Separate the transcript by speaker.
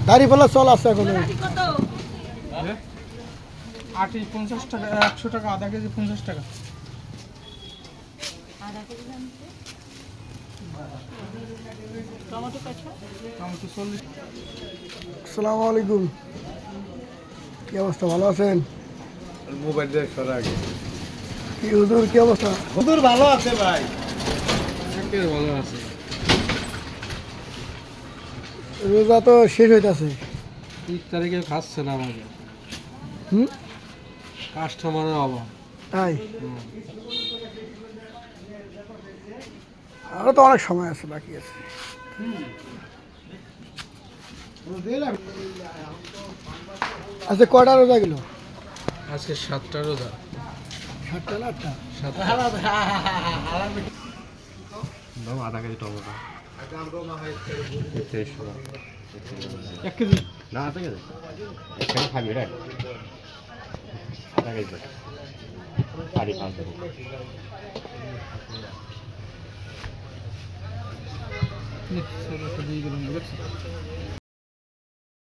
Speaker 1: দাঁড়িপাল্লা চল আছে এখন।
Speaker 2: আটি 50 টাকা, 100 টাকা আধা কেজি 50 টাকা। টমেটো 40।
Speaker 1: আসসালামু আলাইকুম, কি অবস্থা, ভালো আছেন?
Speaker 3: মোবাইল দিয়ে সরা আগে।
Speaker 1: কি হুজুর, কি অবস্থা?
Speaker 3: হুজুর ভালো আছে ভাই,
Speaker 2: ভালো আছে।
Speaker 1: রোজা তো শেষ হইতাছে।
Speaker 2: 30 তারিখে খাচ্ছে না আমাকে,
Speaker 1: হুম,
Speaker 2: কাস্টমারের অভাব।
Speaker 1: তাই আরো তো অনেক সময় আছে, বাকি আছে। আচ্ছা, কয়টা রোজা গেল?
Speaker 2: আজকে 7টা রোজা।
Speaker 1: 7টা না 8টা?
Speaker 2: 7টা।
Speaker 3: দাও আধা কেজি টমেটো। 23 টাকা।
Speaker 2: 1 কেজি
Speaker 3: না আধা কেজি, এখানে খাবি রে, আধা কেজি 5.5 দেবো।
Speaker 2: দিয়ে গেলাম, দেখছি।